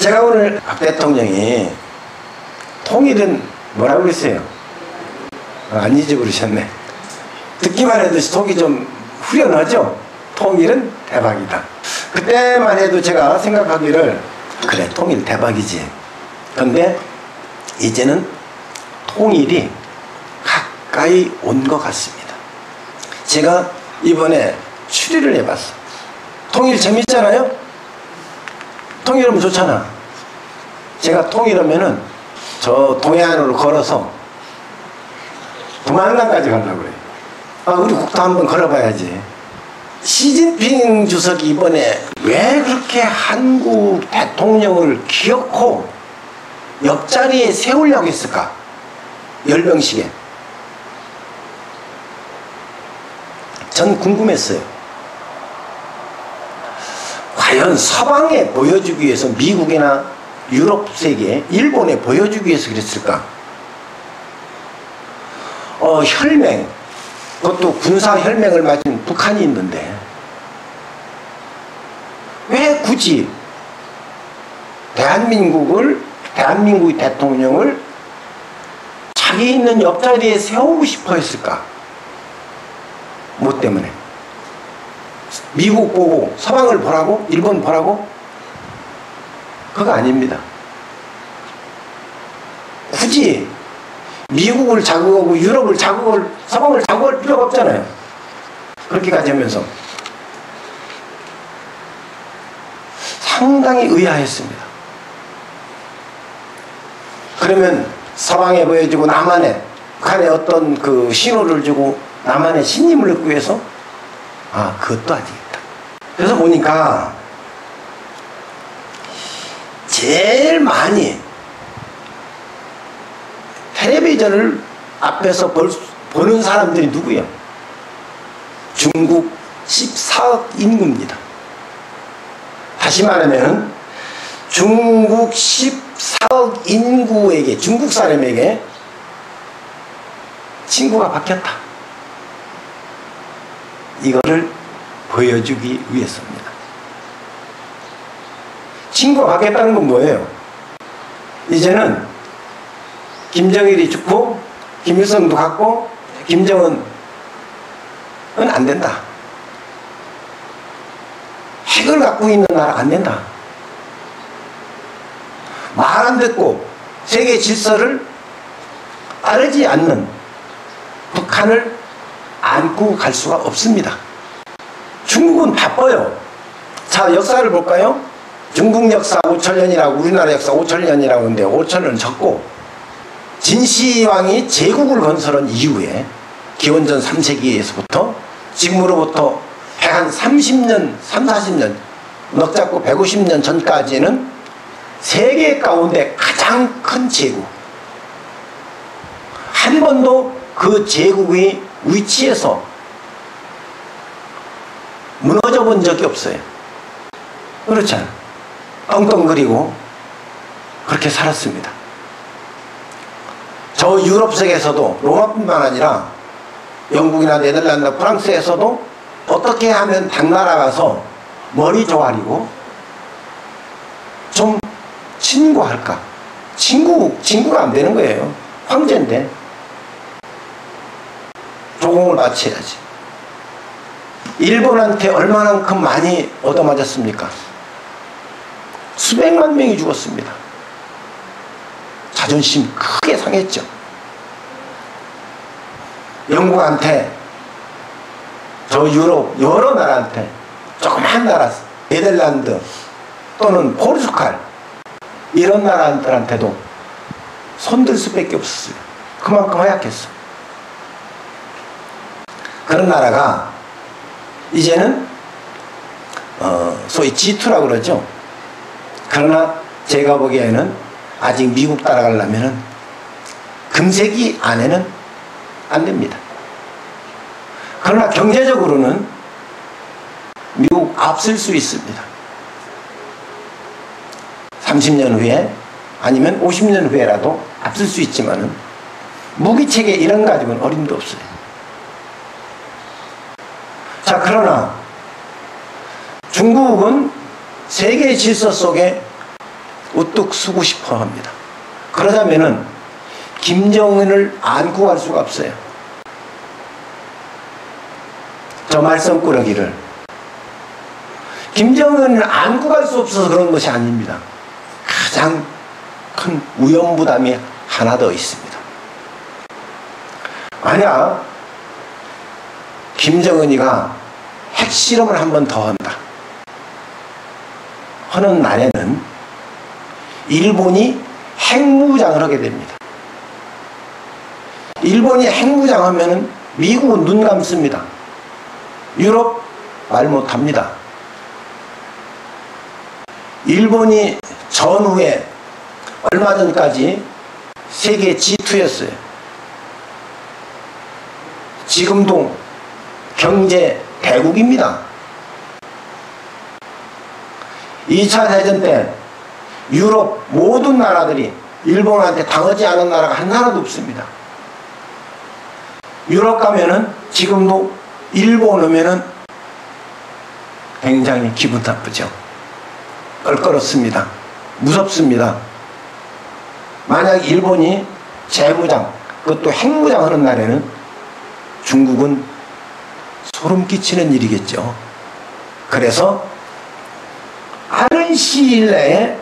제가 오늘 박 대통령이 통일은 뭐라고 그랬어요? 안 잊어버리셨네. 듣기만 해도 속이 좀 후련하죠? 통일은 대박이다. 그때만 해도 제가 생각하기를 그래, 통일 대박이지. 근데 이제는 통일이 가까이 온 것 같습니다. 제가 이번에 추리를 해봤어. 통일 재밌잖아요? 통일하면 좋잖아. 제가 통일하면은 저 동해안으로 걸어서 동한강까지 가려고 그래요. 아, 우리 국도 한번 걸어봐야지. 시진핑 주석이 이번에 왜 그렇게 한국 대통령을 기어코 옆자리에 세우려고 했을까? 열병식에. 전 궁금했어요. 과연 서방에 보여주기 위해서, 미국이나 유럽 세계, 일본에 보여주기 위해서 그랬을까? 혈맹, 그것도 군사 혈맹을 맞은 북한이 있는데 왜 굳이 대한민국의 대통령을 자기 있는 옆자리에 세우고 싶어 했을까? 뭐 때문에? 미국 보고 서방을 보라고? 일본 보라고? 그거 아닙니다. 굳이 미국을 자극하고 유럽을 자극할, 서방을 자극할 필요가 없잖아요. 그렇게까지 하면서 상당히 의아했습니다. 그러면 서방에 보여주고 남한에, 북한에 어떤 그 신호를 주고 남한의 신임을 얻기 위해서? 아, 그것도 아니겠다. 그래서 보니까 제일 많이 텔레비전을 앞에서 보는 사람들이 누구예요? 중국 14억 인구입니다. 다시 말하면 중국 14억 인구에게, 중국 사람에게 친구가 바뀌었다. 이거를 보여주기 위해서입니다. 친구가 바뀌었다는 건 뭐예요? 이제는 김정일이 죽고 김일성도 갔고 김정은은 안 된다. 핵을 갖고 있는 나라 안 된다. 말 안 듣고 세계 질서를 따르지 않는 북한을 안고 갈 수가 없습니다. 중국은 바빠요. 자, 역사를 볼까요? 중국 역사 5,000년이라고, 우리나라 역사 5,000년이라고 하는데 5,000년 적고, 진시황이 제국을 건설한 이후에 기원전 3세기에서부터 지금으로부터 130년, 30-40년 넉 잡고 150년 전까지는 세계 가운데 가장 큰 제국, 한 번도 그 제국의 위치에서 무너져 본 적이 없어요. 그렇잖아요. 떵떵거리고 그렇게 살았습니다. 저 유럽 세계에서도, 로마뿐만 아니라 영국이나 네덜란드, 프랑스에서도 어떻게 하면 당나라 가서 머리 조아리고 좀 친구할까? 친구가 안 되는 거예요. 황제인데 조공을 바쳐야지. 일본한테 얼마만큼 많이 얻어맞았습니까? 수백만 명이 죽었습니다. 자존심 크게 상했죠. 영국한테, 저 유럽 여러 나라한테, 조그만 나라 네덜란드 또는 포르투갈 이런 나라들한테도 손들 수밖에 없었어요. 그만큼 허약했어. 그런 나라가 이제는 소위 G2라고 그러죠. 그러나 제가 보기에는 아직 미국 따라가려면 금세기 안에는 안 됩니다. 그러나 경제적으로는 미국 앞설 수 있습니다. 30년 후에 아니면 50년 후에라도 앞설 수 있지만은 무기체계 이런 가지고는 어림도 없어요. 자, 그러나 중국은 세계 질서 속에 우뚝 서고 싶어 합니다. 그러자면은 김정은을 안고 갈 수가 없어요. 저 말썽꾸러기를. 김정은을 안고 갈 수 없어서 그런 것이 아닙니다. 가장 큰 위험부담이 하나 더 있습니다. 만약 김정은이가 핵실험을 한 번 더 한다 하는 날에는 일본이 핵무장을 하게 됩니다. 일본이 핵무장하면 미국은 눈 감습니다. 유럽 말 못합니다. 일본이 전후에 얼마 전까지 세계 G2였어요. 지금도 경제 대국입니다. 2차 대전 때 유럽 모든 나라들이 일본한테 당하지 않은 나라가 한 나라도 없습니다. 유럽 가면은 지금도 일본 오면은 굉장히 기분 나쁘죠. 껄끄럽습니다. 무섭습니다. 만약 일본이 재무장, 그것도 핵무장 하는 날에는 중국은 소름 끼치는 일이겠죠. 그래서 빠른 시일 내에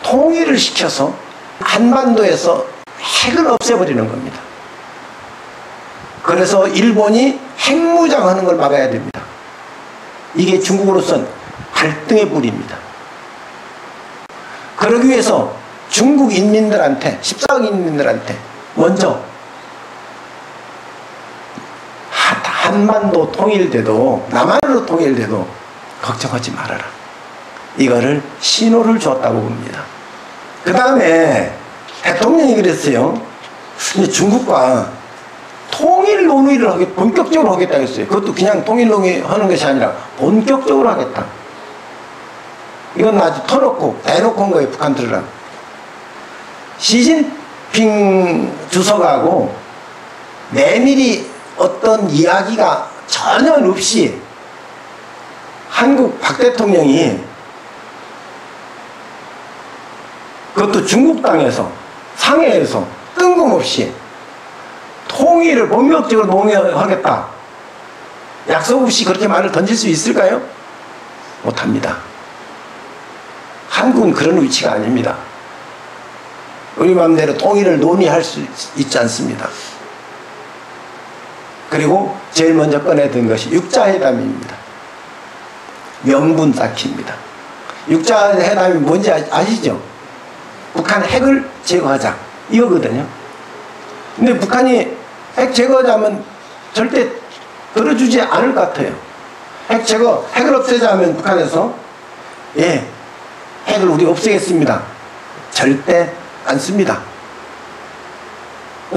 통일을 시켜서 한반도에서 핵을 없애버리는 겁니다. 그래서 일본이 핵무장하는 걸 막아야 됩니다. 이게 중국으로선 갈등의 불입니다. 그러기 위해서 중국 인민들한테, 14억 인민들한테 먼저 한반도 통일돼도, 남한으로 통일돼도 걱정하지 말아라. 이거를 신호를 줬다고 봅니다. 그 다음에 대통령이 그랬어요. 중국과 통일 논의를 본격적으로 하겠다 했어요. 그것도 그냥 통일 논의하는 것이 아니라 본격적으로 하겠다. 이건 아주 터놓고 대놓고 한 거예요. 북한 들으라고. 시진핑 주석하고 내밀히 어떤 이야기가 전혀 없이 한국 박 대통령이, 그것도 중국 땅에서, 상해에서 뜬금없이 통일을 본격적으로 논의하겠다 약속 없이 그렇게 말을 던질 수 있을까요? 못합니다. 한국은 그런 위치가 아닙니다. 우리 마음대로 통일을 논의할 수 있지 않습니다. 그리고 제일 먼저 꺼내든 것이 육자회담입니다. 명분 쌓기입니다. 육자회담이 뭔지 아시죠? 북한 핵을 제거하자, 이거거든요. 근데 북한이 핵 제거하자면 절대 들어주지 않을 것 같아요. 핵을 없애자 하면 북한에서 예, 핵을 우리 없애겠습니다. 절대 안 씁니다.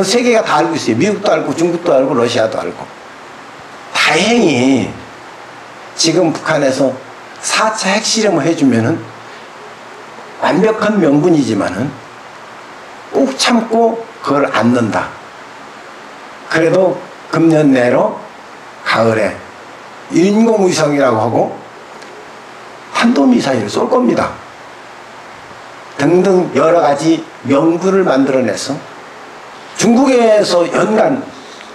세계가 다 알고 있어요. 미국도 알고 중국도 알고 러시아도 알고. 다행히 지금 북한에서 4차 핵실험을 해주면은 완벽한 명분이지만은 꼭 참고 그걸 안 넣는다. 그래도 금년 내로 가을에 인공위성이라고 하고 탄도미사일을 쏠 겁니다. 등등 여러 가지 명분을 만들어내서 중국에서 연간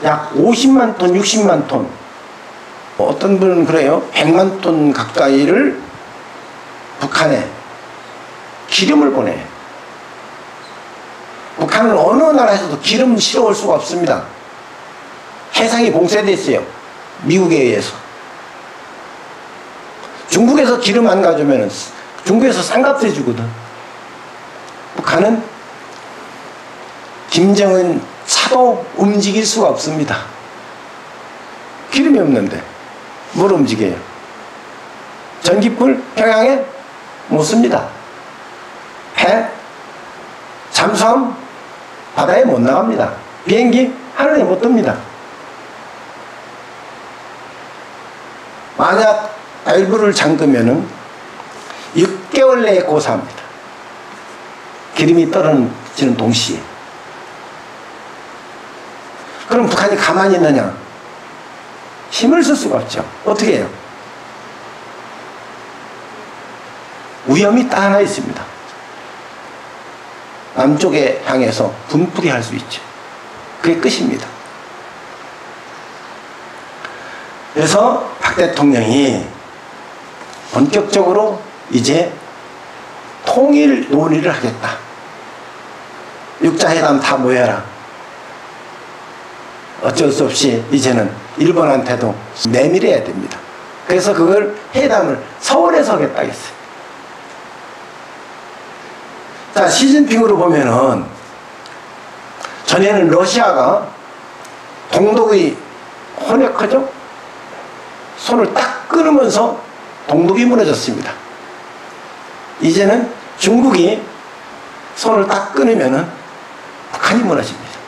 약 50만 톤, 60만 톤, 어떤 분은 그래요. 100만 톤 가까이를 북한에 기름을 보내요. 북한은 어느 나라에서도 기름 실어올 수가 없습니다. 해상이 봉쇄됐어요. 미국에 의해서. 중국에서 기름 안 가져오면 중국에서 싼값에 주거든. 북한은 김정은 차도 움직일 수가 없습니다. 기름이 없는데 뭘 움직여요? 전기불 평양에 못 씁니다. 배, 잠수함 바다에 못 나갑니다. 비행기 하늘에 못 뜹니다. 만약 밸브를 잠그면은 6개월 내에 고사합니다. 기름이 떨어지는 동시에. 그럼 북한이 가만히 있느냐? 힘을 쓸 수가 없죠. 어떻게 해요? 위험이 딱 하나 있습니다. 남쪽에 향해서 분풀이 할 수 있죠. 그게 끝입니다. 그래서 박 대통령이 본격적으로 이제 통일 논의를 하겠다. 육자회담 다 모여라. 어쩔 수 없이 이제는 일본한테도 내밀어야 됩니다. 그래서 그걸 회담을 서울에서 하겠다 했어요. 자, 시진핑으로 보면은 전에는 러시아가 동독이 혼역하죠? 손을 딱 끊으면서 동독이 무너졌습니다. 이제는 중국이 손을 딱 끊으면은 북한이 무너집니다.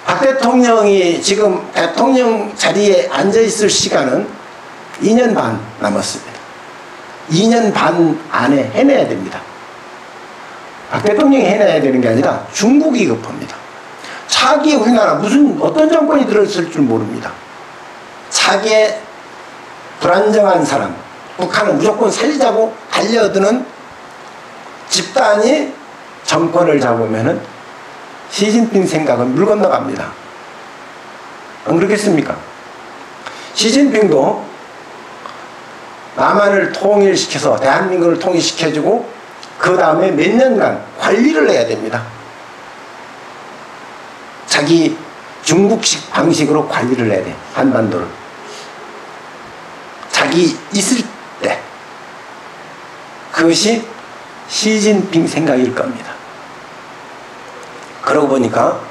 박 대통령이 지금 대통령 자리에 앉아있을 시간은 2년 반 남았습니다. 2년 반 안에 해내야 됩니다. 박 대통령이 해내야 되는 게 아니라 중국이 급합니다. 차기에 우리나라 어떤 정권이 들어있을 줄 모릅니다. 차기에 불안정한 사람, 북한을 무조건 살리자고 달려드는 집단이 정권을 잡으면은 시진핑 생각은 물 건너갑니다. 안 그렇겠습니까? 시진핑도 남한을 통일시켜서 대한민국을 통일시켜주고 그 다음에 몇 년간 관리를 해야 됩니다. 자기 중국식 방식으로 관리를 해야 돼. 한반도를. 자기 있을 때. 그것이 시진핑 생각일 겁니다. 그러고 보니까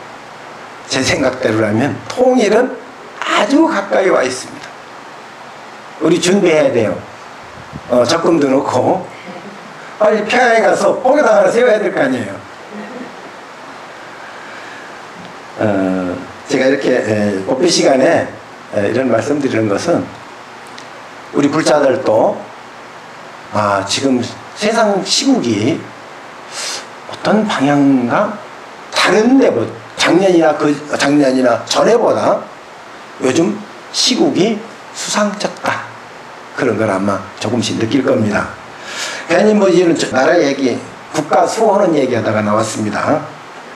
제 생각대로라면 통일은 아주 가까이 와 있습니다. 우리 준비해야 돼요. 적금도 넣고 빨리 평양에 가서 뽕에다 하나 세워야 될 거 아니에요. 제가 이렇게 오피 시간에 이런 말씀드리는 것은 우리 불자들도 지금 세상 시국이 어떤 방향과 다른데 작년이나 전에보다 요즘 시국이 수상쩍다. 그런 걸 아마 조금씩 느낄 겁니다. 괜히 이런 나라 얘기, 국가 수호하는 얘기하다가 나왔습니다.